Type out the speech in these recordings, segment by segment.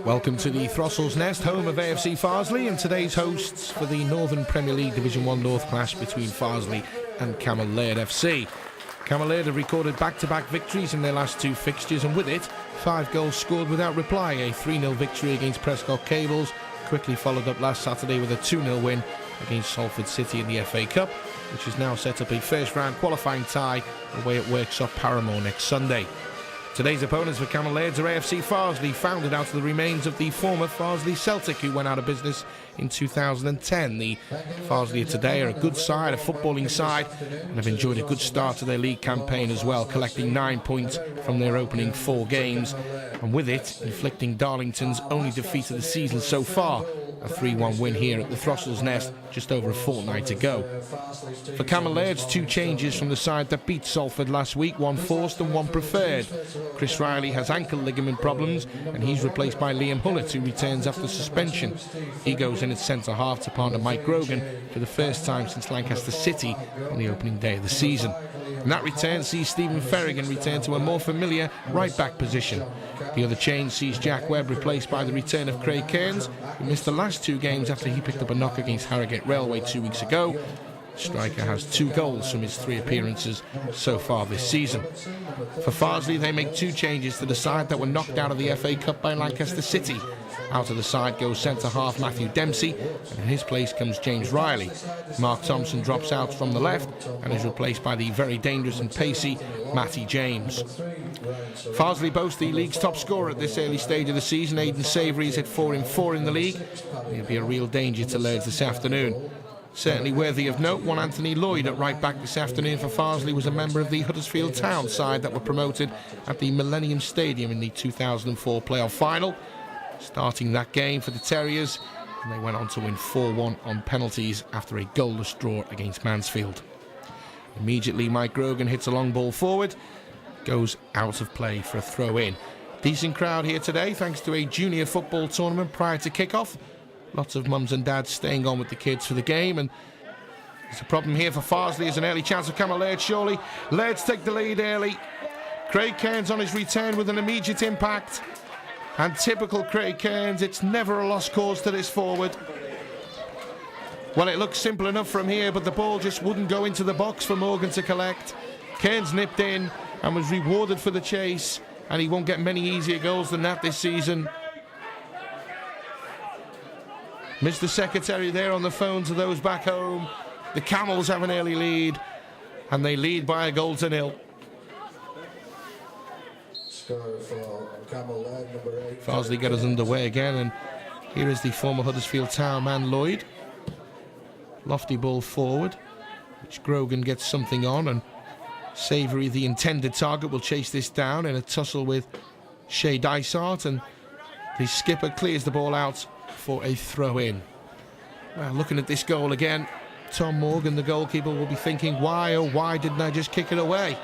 Welcome to the Throttle's Nest, home of AFC Farsley, and today's hosts for the Northern Premier League Division 1 North clash between Farsley and Cammell Laird FC. Cammell Laird have recorded back-to-back victories in their last two fixtures, and with it, 5 goals scored without reply. A 3-0 victory against Prescott Cables, quickly followed up last Saturday with a 2-0 win against Salford City in the FA Cup, which has now set up a first-round qualifying tie away at Worksop Paramore next Sunday. Today's opponents for Cammell Laird's are AFC Farsley, founded out of the remains of the former Farsley Celtic, who went out of business in 2010. The Farsley of today are a good side, a footballing side, and have enjoyed a good start to their league campaign as well, collecting 9 points from their opening 4 games, and with it, inflicting Darlington's only defeat of the season so far, a 3-1 win here at the Throttle's Nest just over a fortnight ago. For Cammell Laird's, 2 changes from the side that beat Salford last week, 1 forced and 1 preferred. Chris Riley has ankle ligament problems and he's replaced by Liam Hullett, who returns after suspension. He goes in at centre-half to partner Mike Grogan for the first time since Lancaster City on the opening day of the season. And that return sees Stephen Ferrigan return to a more familiar right-back position. The other change sees Jack Webb replaced by the return of Craig Cairns, who missed the last 2 games after he picked up a knock against Harrogate Railway 2 weeks ago. Striker has 2 goals from his 3 appearances so far this season. For Farsley, they make 2 changes to the side that were knocked out of the FA Cup by Lancaster City. Out of the side goes centre-half Matthew Dempsey, and in his place comes James Riley. Mark Thompson drops out from the left and is replaced by the very dangerous and pacey Matty James. Farsley boasts the league's top scorer at this early stage of the season. Aidan Savoury is hit 4 in 4 in the league. He'll be a real danger to Laird's this afternoon. Certainly worthy of note, one Anthony Lloyd at right back this afternoon for Farsley was a member of the Huddersfield Town side that were promoted at the Millennium Stadium in the 2004 playoff final. Starting that game for the Terriers, and they went on to win 4-1 on penalties after a goalless draw against Mansfield. Immediately, Mike Grogan hits a long ball forward, goes out of play for a throw-in. Decent crowd here today, thanks to a junior football tournament prior to kick-off. Lots of mums and dads staying on with the kids for the game, and there's a problem here for Farsley. There's an early chance of Cammell Laird, surely. Laird's take the lead early. Craig Cairns on his return with an immediate impact. And typical Craig Cairns, it's never a lost cause to this forward. Well, it looks simple enough from here, but the ball just wouldn't go into the box for Morgan to collect. Cairns nipped in and was rewarded for the chase, and he won't get many easier goals than that this season. Mr. Secretary there on the phone to those back home. The Camels have an early lead, and they lead by a 1-0. Farsley get us underway again, and here is the former Huddersfield Town man Lloyd. Lofty ball forward, which Grogan gets something on, and Savoury, the intended target, will chase this down in a tussle with Shea Dysart, and the skipper clears the ball out for a throw-in. Well, looking at this goal again, Tom Morgan, the goalkeeper, will be thinking, why, oh why didn't I just kick it away?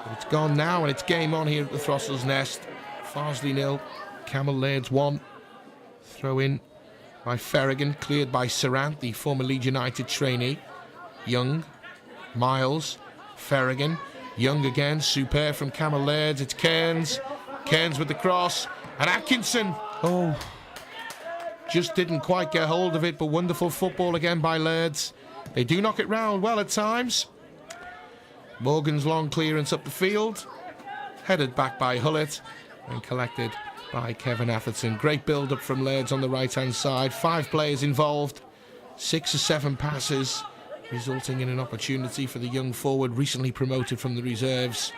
But it's gone now, and it's game on here at the Throttle's Nest. Farsley 0, Cammell Laird's 1. Throw-in by Ferrigan, cleared by Serrant, the former Leeds United trainee. Young, Miles, Ferrigan, Young again, superb from Cammell Laird's. It's Cairns, Cairns with the cross, and Atkinson. Oh, just didn't quite get hold of it, but wonderful football again by Laird's. They do knock it round well at times. Morgan's long clearance up the field, headed back by Hullett and collected by Kevin Atherton. Great build-up from Laird's on the right-hand side. 5 players involved, 6 or 7 passes, resulting in an opportunity for the young forward recently promoted from the reserves.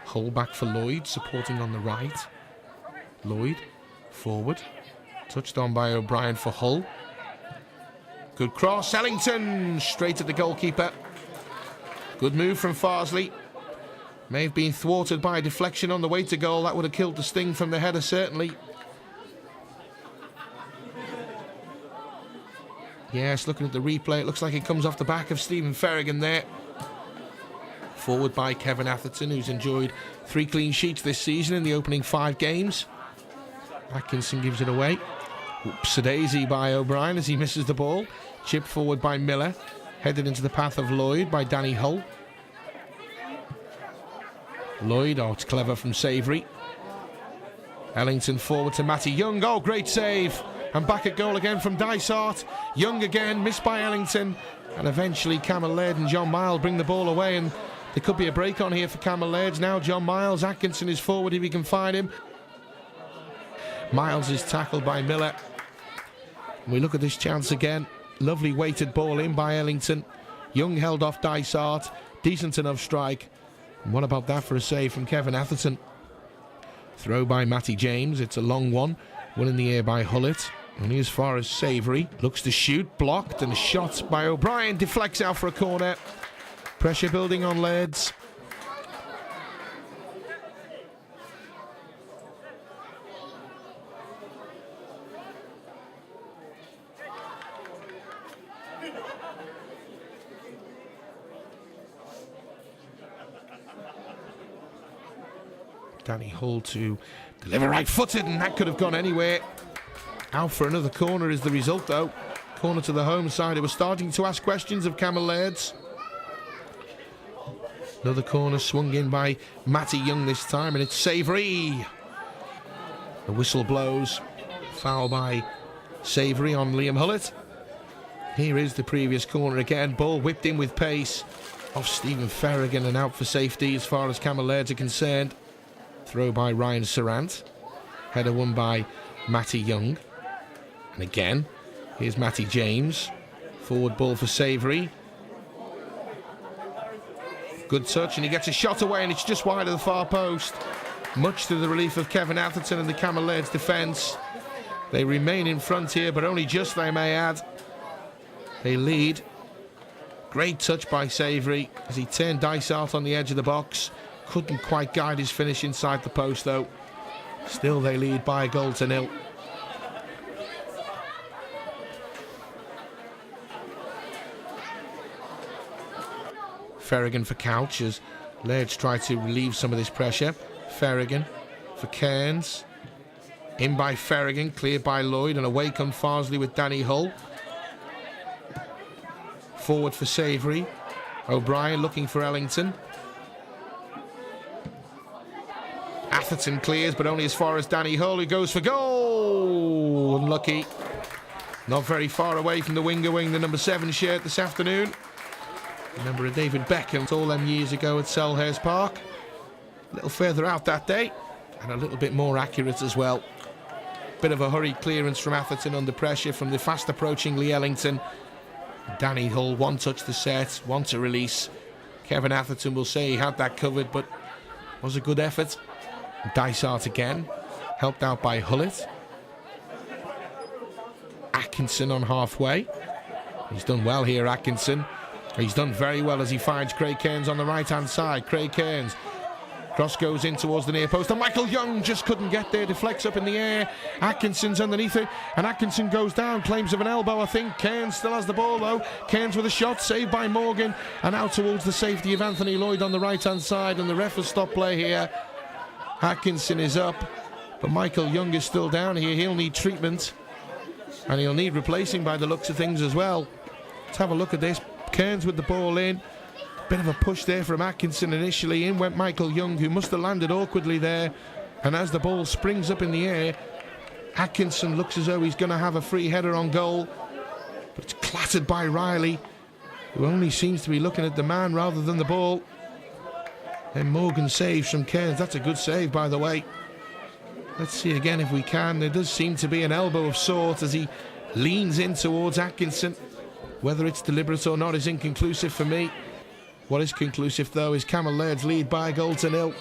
Hull back for Lloyd, supporting on the right. Lloyd, forward, touched on by O'Brien for Hull. Good cross, Ellington, straight at the goalkeeper. Good move from Farsley. May have been thwarted by a deflection on the way to goal. That would have killed the sting from the header, certainly. Yes, looking at the replay, it looks like it comes off the back of Stephen Ferrigan there. Forward by Kevin Atherton, who's enjoyed 3 clean sheets this season in the opening 5 games. Atkinson gives it away. Oops-a-daisy by O'Brien as he misses the ball. Chipped forward by Miller. Headed into the path of Lloyd by Danny Hull. Lloyd, oh, it's clever from Savoury. Ellington forward to Matty Young. Oh, great save. And back at goal again from Dysart. Young again, missed by Ellington. And eventually Cammell Laird and John Miles bring the ball away, and there could be a break on here for Cammell Laird. Now John Miles, Atkinson is forward if he can find him. Miles is tackled by Miller. And we look at this chance again. Lovely weighted ball in by Ellington. Young held off Dysart. Decent enough strike. And what about that for a save from Kevin Atherton? Throw by Matty James. It's a long one. One in the air by Hullett. Only as far as Savoury. Looks to shoot. Blocked. And a shot by O'Brien. Deflects out for a corner. Pressure building on Laird's. Danny Hull to deliver right-footed, and that could have gone anywhere. Out for another corner is the result, though. Corner to the home side. It was starting to ask questions of Cammell Laird's. Another corner swung in by Matty Young this time, and it's Savoury. The whistle blows. Foul by Savoury on Liam Hullett. Here is the previous corner again. Ball whipped in with pace off Stephen Ferrigan and out for safety as far as Cammell Laird's are concerned. Throw by Ryan Serrant. Header won by Matty Young. And again, here's Matty James. Forward ball for Savoury. Good touch, and he gets a shot away, and it's just wide of the far post. Much to the relief of Kevin Atherton and the Cammell Laird's defence. They remain in front here, but only just, they may add. They lead. Great touch by Savoury as he turned Dysart on the edge of the box. Couldn't quite guide his finish inside the post, though. Still, they lead by a goal to nil. Ferrigan for Couch as Laird's tried to relieve some of this pressure. Ferrigan for Cairns. In by Ferrigan, cleared by Lloyd, and away comes Farsley with Danny Hull. Forward for Savoury. O'Brien looking for Ellington. Atherton clears, but only as far as Danny Hull, who goes for goal. Unlucky. Not very far away from the winger wearing the number 7 shirt this afternoon. Remember a David Beckham all them years ago at Selhurst Park. A little further out that day, and a little bit more accurate as well. Bit of a hurried clearance from Atherton under pressure from the fast approaching Lee Ellington. Danny Hull, one touch to set, one to release. Kevin Atherton will say he had that covered, but was a good effort. Dysart again, helped out by Hullett. Atkinson on halfway. He's done well here, Atkinson. He's done very well as he finds Craig Cairns on the right-hand side. Craig Cairns. Cross goes in towards the near post, and Michael Young just couldn't get there. Deflects up in the air. Atkinson's underneath it, and Atkinson goes down. Claims of an elbow, I think. Cairns still has the ball, though. Cairns with a shot, saved by Morgan, and out towards the safety of Anthony Lloyd on the right-hand side, and the ref has stopped play here. Atkinson is up, but Michael Young is still down here. He'll need treatment, and he'll need replacing by the looks of things as well. Let's have a look at this. Cairns with the ball in. Bit of a push there from Atkinson initially. In went Michael Young, who must have landed awkwardly there. And as the ball springs up in the air, Atkinson looks as though he's going to have a free header on goal. But it's clattered by Riley, who only seems to be looking at the man rather than the ball. Then Morgan saves from Cairns. That's a good save, by the way. Let's see again if we can. There does seem to be an elbow of sorts as he leans in towards Atkinson. Whether it's deliberate or not is inconclusive for me. What is conclusive, though, is Cammell Laird's lead by a goal to nil.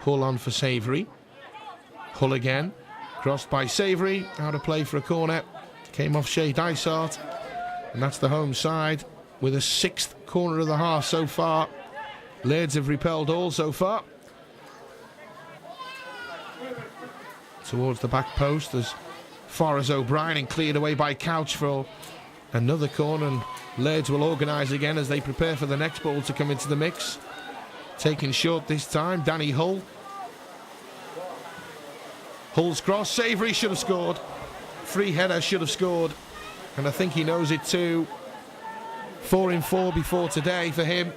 Hull on for Savoury. Hull again. Crossed by Savoury. Out of play for a corner. Came off Shea Dysart. And that's the home side with a 6th corner of the half so far. Laird's have repelled all so far. Towards the back post as far as O'Brien, and cleared away by Couch for another corner, and Laird's will organise again as they prepare for the next ball to come into the mix. Taken short this time, Danny Hull. Hull's cross, Savoury should have scored. Free header, should have scored, and I think he knows it too. 4 in 4 before today for him.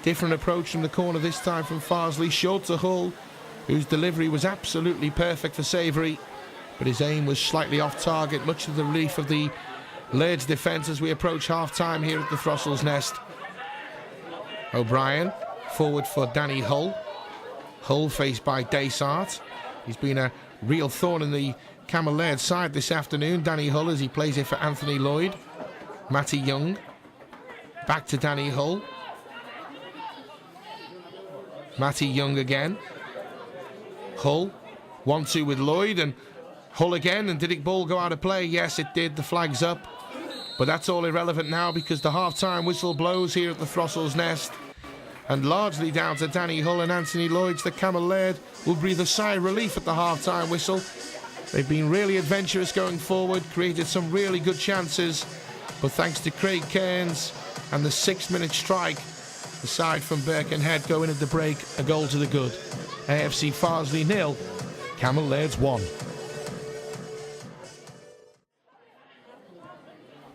Different approach from the corner this time from Farsley. Short to Hull. whose delivery was absolutely perfect for Savoury, but his aim was slightly off target, much to the relief of the Laird's defence as we approach half-time here at the Throstle's Nest. O'Brien, forward for Danny Hull. Hull faced by Desart. He's been a real thorn in the Cammell Laird side this afternoon. Danny Hull as he plays it for Anthony Lloyd. Matty Young. Back to Danny Hull. Matty Young again. Hull. 1-2 with Lloyd and Hull again. And did it ball go out of play? Yes, it did. The flag's up. But that's all irrelevant now because the half-time whistle blows here at the Throstle's Nest. And largely down to Danny Hull and Anthony Lloyd, the Cammell Laird will breathe a sigh of relief at the half-time whistle. They've been really adventurous going forward, created some really good chances. But thanks to Craig Cairns and the 6-minute strike, the side from Birkenhead going at the break, a goal to the good. AFC Farsley 0, Cammell Laird's 1.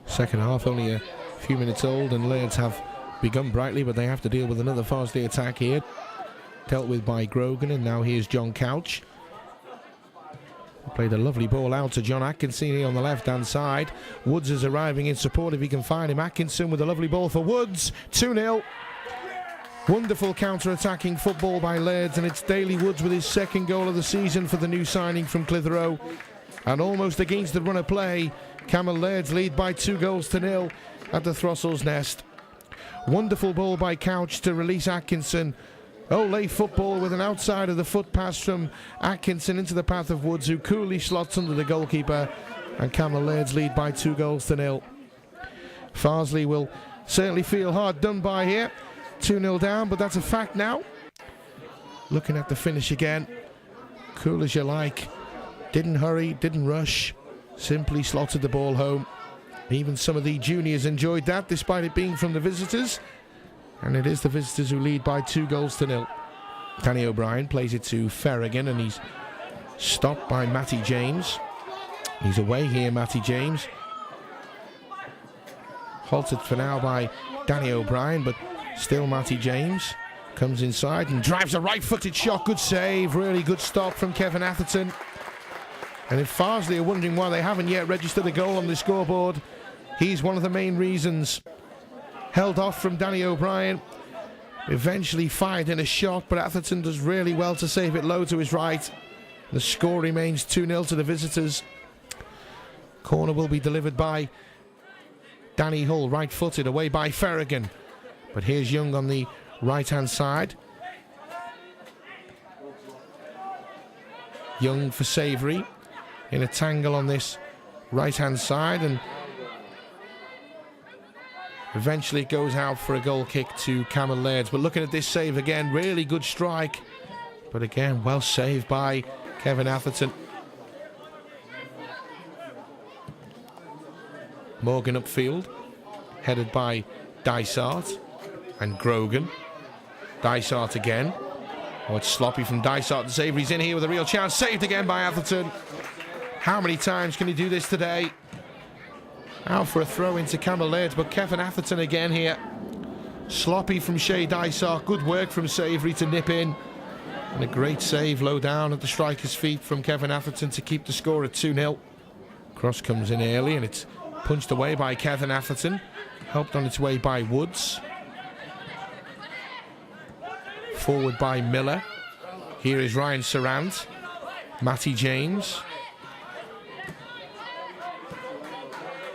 Second half only a few minutes old and Laird's have begun brightly, but they have to deal with another Farsley attack here. Dealt with by Grogan, and now here's John Couch. Played a lovely ball out to John Atkinson here on the left-hand side. Woods is arriving in support if he can find him. Atkinson with a lovely ball for Woods. 2-0. Wonderful counter-attacking football by Laird's, and it's Daly Woods with his second goal of the season for the new signing from Clitheroe. And almost against the run of play, Cammell Laird's lead by 2-0 at the Throstle's Nest. Wonderful ball by Couch to release Atkinson. Ole football with an outside of the foot pass from Atkinson into the path of Woods, who coolly slots under the goalkeeper, and Cammell Laird's lead by 2-0. Farsley will certainly feel hard done by here. 2-0 down, but that's a fact now. Looking at the finish again. Cool as you like. Didn't hurry, didn't rush. Simply slotted the ball home. Even some of the juniors enjoyed that, despite it being from the visitors. And it is the visitors who lead by 2-0. Danny O'Brien plays it to Ferrigan, and he's stopped by Matty James. He's away here, Matty James. Halted for now by Danny O'Brien, but still Matty James comes inside and drives a right-footed shot. Good save, really good stop from Kevin Atherton. And if Farsley are wondering why they haven't yet registered a goal on the scoreboard, he's one of the main reasons. Held off from Danny O'Brien. Eventually fired in a shot, but Atherton does really well to save it low to his right. The score remains 2-0 to the visitors. Corner will be delivered by Danny Hull, right-footed, away by Ferrigan. But here's Young on the right-hand side. Young for Savoury in a tangle on this right-hand side, and eventually it goes out for a goal kick to Cammell Laird. But looking at this save again, really good strike. But again, well saved by Kevin Atherton. Morgan upfield, headed by Dysart and Grogan. Dysart again. Oh, it's sloppy from Dysart to Savoury's in here with a real chance. Saved again by Atherton. How many times can he do this today? Out for a throw into Cammell Laird, but Kevin Atherton again here. Sloppy from Shay Dysart. Good work from Savoury to nip in. And a great save low down at the striker's feet from Kevin Atherton to keep the score at 2-0. Cross comes in early and it's punched away by Kevin Atherton. Helped on its way by Woods. Forward by Miller. Here is Ryan Sarant. Matty James.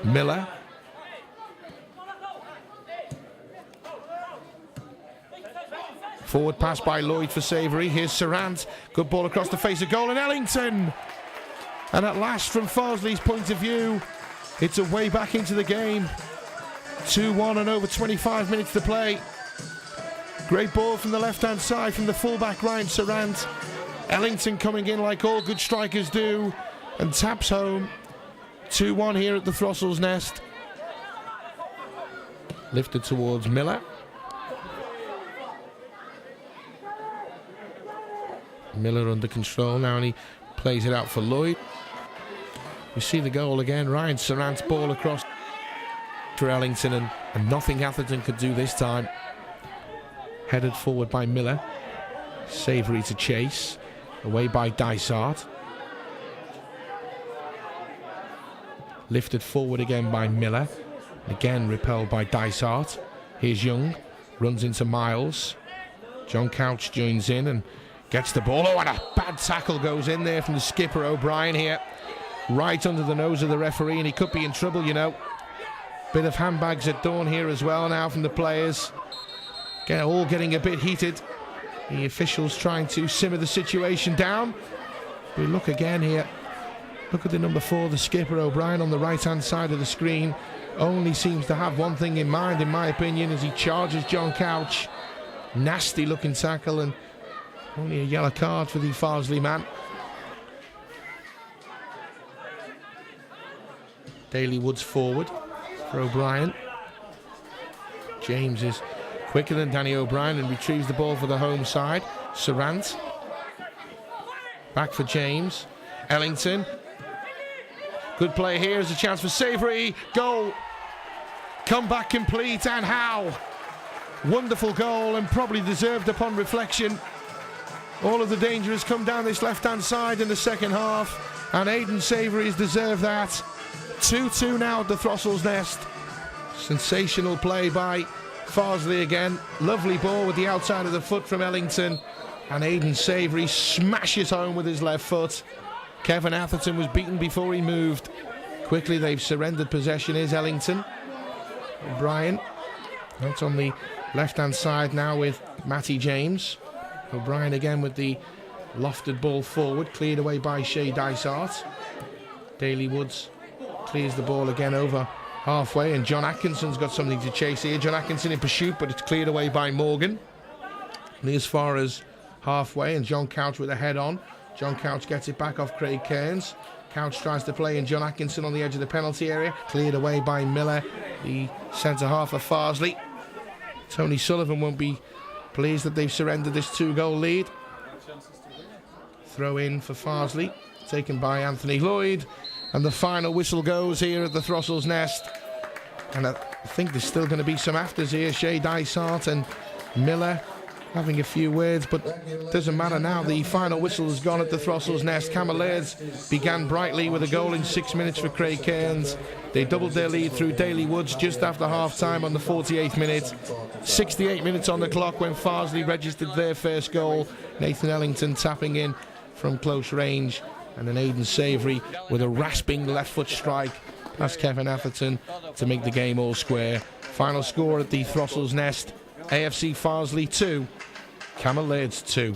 Miller. Forward pass by Lloyd for Savoury. Here's Sarant. Good ball across the face of goal, and Ellington. And at last, from Farsley's point of view, it's a way back into the game. 2-1 and over 25 minutes to play. Great ball from the left-hand side from the fullback Ryan Sarant. Ellington coming in like all good strikers do and taps home. 2-1 here at the Throstle's Nest. Lifted towards Miller. Miller under control now, and he plays it out for Lloyd. You see the goal again. Ryan Sarant's ball across for Ellington, and nothing Atherton could do this time. Headed forward by Miller. Savoury to chase. Away by Dysart. Lifted forward again by Miller. Again repelled by Dysart. Here's Young. Runs into Miles. John Couch joins in and gets the ball. Oh, and a bad tackle goes in there from the skipper O'Brien here. Right under the nose of the referee, and he could be in trouble, you know. Bit of handbags at dawn here as well now from the players. All getting a bit heated. The officials trying to simmer the situation down. We look again here. Look at the number 4, the skipper O'Brien, on the right-hand side of the screen. Only seems to have one thing in mind, in my opinion, as he charges John Couch. Nasty looking tackle, and only a yellow card for the Farsley man. Daly Woods forward for O'Brien. James is quicker than Danny O'Brien and retrieves the ball for the home side. Sarant. Back for James. Ellington. Good play here. There's a chance for Savory. Goal. Comeback complete, and how? Wonderful goal, and probably deserved upon reflection. All of the danger has come down this left-hand side in the second half, and Aidan Savory has deserved that. 2-2 now at the Throttle's Nest. Sensational play by Farsley again. Lovely ball with the outside of the foot from Ellington, and Aidan Savory smashes home with his left foot. Kevin Atherton was beaten before he moved. Quickly they've surrendered possession. Is Ellington. O'Brien. That's on the left-hand side now with Matty James. O'Brien again with the lofted ball forward, cleared away by Shea Dysart. Daly Woods clears the ball again over halfway, and John Atkinson's got something to chase here. John Atkinson in pursuit, but it's cleared away by Morgan. And as far as halfway, and John Couch with a head on. John Couch gets it back off Craig Cairns. Couch tries to play in John Atkinson on the edge of the penalty area. Cleared away by Miller, the centre-half of Farsley. Tony Sullivan won't be pleased that they've surrendered this 2-goal lead. Throw in for Farsley, taken by Anthony Lloyd. And the final whistle goes here at the Throttle's Nest. And I think there's still going to be some afters here. Shea Dysart and Miller having a few words, but it doesn't matter now. The final whistle has gone at the Throttle's Nest. Cammell Laird began brightly with a goal in 6 minutes for Craig Cairns. They doubled their lead through Daly Woods just after half-time on the 48th minute. 68 minutes on the clock when Farsley registered their first goal. Nathan Ellington tapping in from close range, and then Aidan Savory with a rasping left foot strike past Kevin Atherton to make the game all square. Final score at the Throttle's Nest: AFC Farsley 2, Cammell Laird's 2.